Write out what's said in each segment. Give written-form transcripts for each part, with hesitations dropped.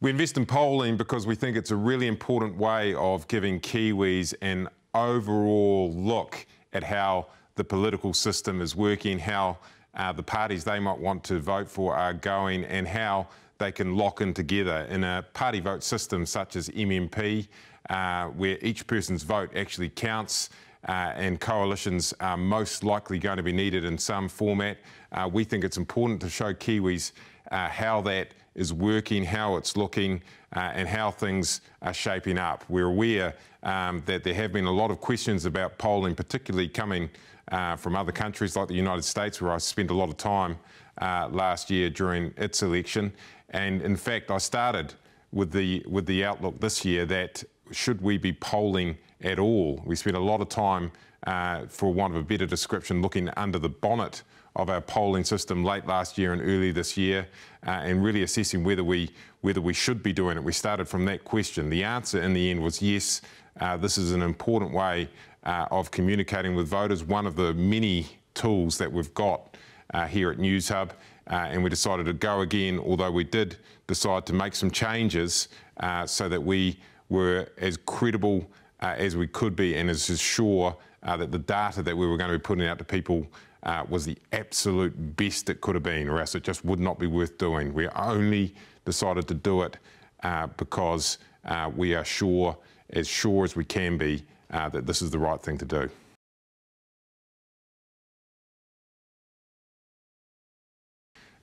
We invest in polling because we think it's a really important way of giving Kiwis an overall look at how the political system is working, how the parties they might want to vote for are going, and how they can lock in together in a party vote system such as MMP, where each person's vote actually counts, and coalitions are most likely going to be needed in some format. We think it's important to show Kiwis how that is working, how it's looking, and how things are shaping up. We're aware that there have been a lot of questions about polling, particularly coming from other countries like the United States, where I spent a lot of time last year during its election. And in fact, I started with the outlook this year that should we be polling at all? We spent a lot of time, for want of a better description, looking under the bonnet of our polling system late last year and early this year, and really assessing whether we should be doing it. We started from that question. The answer in the end was yes, this is an important way of communicating with voters, one of the many tools that we've got here at Newshub, and we decided to go again, although we did decide to make some changes so that we were as credible as we could be and as sure that the data that we were going to be putting out to people was the absolute best it could have been, or else it just would not be worth doing. We only decided to do it because we are sure as we can be, that this is the right thing to do.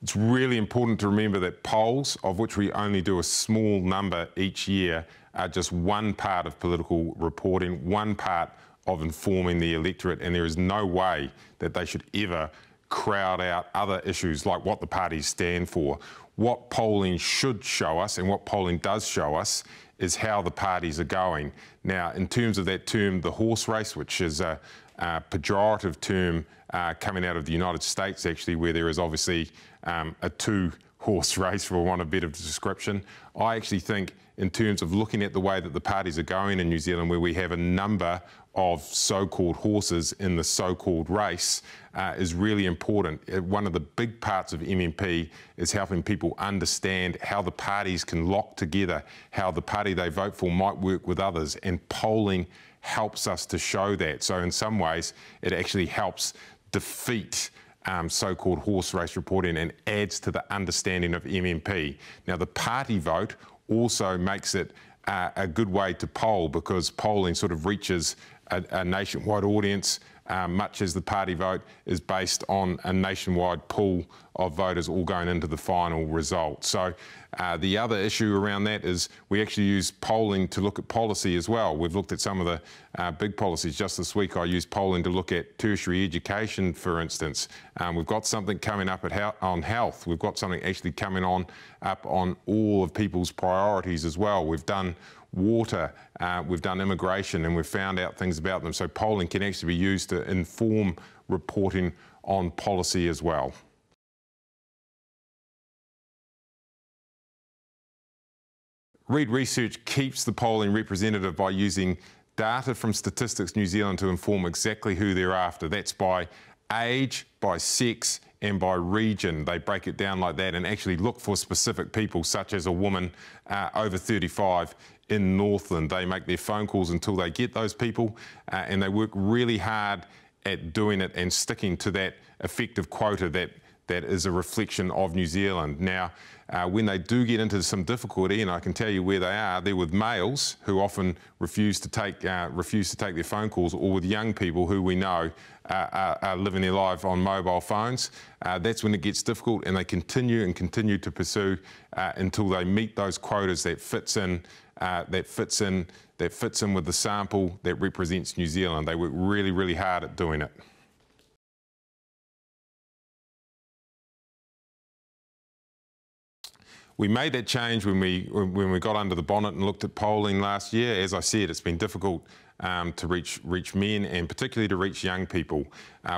It's really important to remember that polls, of which we only do a small number each year, are just one part of political reporting, one part of informing the electorate, and there is no way that they should ever crowd out other issues like what the parties stand for. What polling should show us, and what polling does show us, is how the parties are going. Now, in terms of that term, the horse race, which is a pejorative term coming out of the United States, actually, where there is obviously a two-horse race, for want of a better description. I actually think, in terms of looking at the way that the parties are going in New Zealand, where we have a number of so-called horses in the so-called race, is really important. One of the big parts of MMP is helping people understand how the parties can lock together, how the party they vote for might work with others, and polling helps us to show that. So in some ways, it actually helps defeat so-called horse race reporting and adds to the understanding of MMP. Now, the party vote also makes it a good way to poll, because polling sort of reaches a nationwide audience, much as the party vote is based on a nationwide pool of voters all going into the final result. So the other issue around that is we actually use polling to look at policy as well. We've looked at some of the big policies. Just this week I used polling to look at tertiary education, for instance. We've got something coming up on health. We've got something actually coming up on all of people's priorities as well. We've done water, we've done immigration, and we've found out things about them. So polling can actually be used to inform reporting on policy as well. Reid Research keeps the polling representative by using data from Statistics New Zealand to inform exactly who they're after. That's by age, by sex, and by region. They break it down like that and actually look for specific people, such as a woman over 35 in Northland. They make their phone calls until they get those people, and they work really hard at doing it and sticking to that effective quota that is a reflection of New Zealand. Now, when they do get into some difficulty, and I can tell you where they are, they're with males who often refuse to take their phone calls, or with young people who we know are living their life on mobile phones. That's when it gets difficult, and they continue to pursue until they meet those quotas that fits in with the sample that represents New Zealand. They work really, really hard at doing it. We made that change when we got under the bonnet and looked at polling last year. As I said, it's been difficult to reach men, and particularly to reach young people.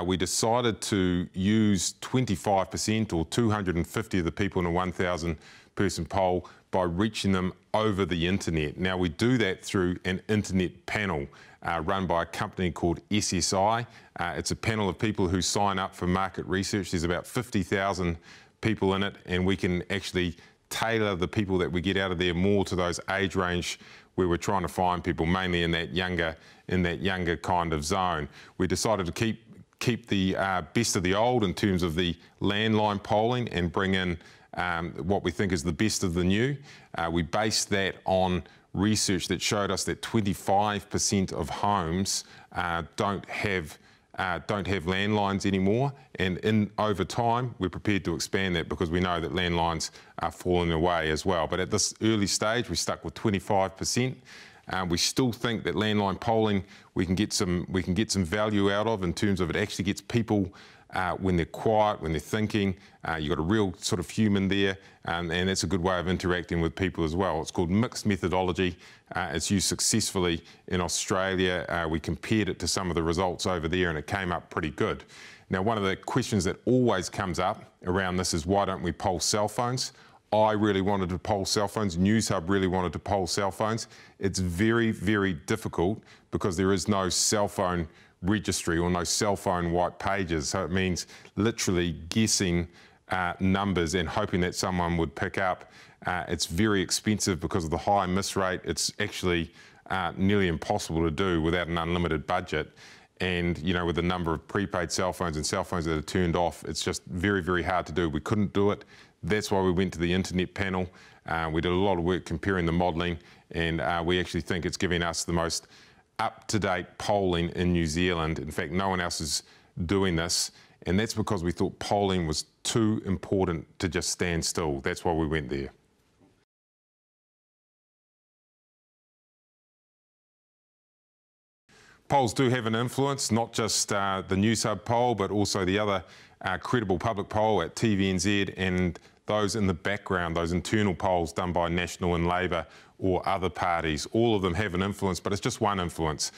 We decided to use 25%, or 250 of the people in a 1,000 person poll, by reaching them over the internet. Now, we do that through an internet panel run by a company called SSI. It's a panel of people who sign up for market research. There's about 50,000 people in it, and we can actually tailor the people that we get out of there more to those age range where we're trying to find people, mainly in that younger kind of zone. We decided to keep the best of the old in terms of the landline polling and bring in what we think is the best of the new. We based that on research that showed us that 25% of homes don't have landlines anymore, and over time we're prepared to expand that because we know that landlines are falling away as well. But at this early stage, we're stuck with 25%. We still think that landline polling we can get some value out of in terms of it actually gets people when they're quiet, when they're thinking. You've got a real sort of human there, and it's a good way of interacting with people as well. It's called mixed methodology. It's used successfully in Australia. We compared it to some of the results over there and it came up pretty good. Now, one of the questions that always comes up around this is why don't we poll cell phones? I really wanted to poll cell phones. Newshub really wanted to poll cell phones. It's very, very difficult because there is no cell phone registry or no cell phone white pages. So it means literally guessing numbers and hoping that someone would pick up. It's very expensive because of the high miss rate. It's actually nearly impossible to do without an unlimited budget. And, you know, with the number of prepaid cell phones and cell phones that are turned off, it's just very, very hard to do. We couldn't do it. That's why we went to the internet panel. We did a lot of work comparing the modelling, and we actually think it's giving us the most up-to-date polling in New Zealand. In fact, no one else is doing this, and that's because we thought polling was too important to just stand still. That's why we went there. Polls do have an influence, not just the Newshub poll, but also the other credible public poll at TVNZ and those in the background, those internal polls done by National and Labour or other parties. All of them have an influence, but it's just one influence.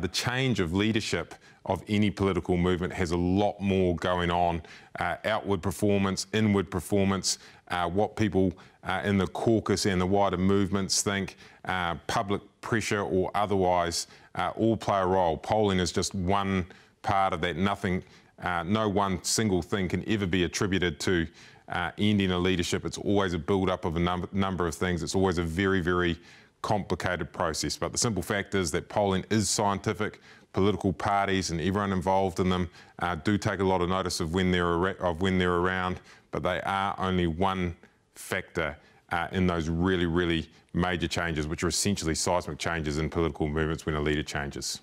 The change of leadership of any political movement has a lot more going on. Outward performance, inward performance, what people in the caucus and the wider movements think, public pressure or otherwise, all play a role. Polling is just one part of that. Nothing, no one single thing can ever be attributed to ending a leadership. It's always a build-up of a number of things. It's always a very, very complicated process. But the simple fact is that polling is scientific. Political parties and everyone involved in them do take a lot of notice of when they're around, but they are only one factor in those really, really major changes, which are essentially seismic changes in political movements when a leader changes.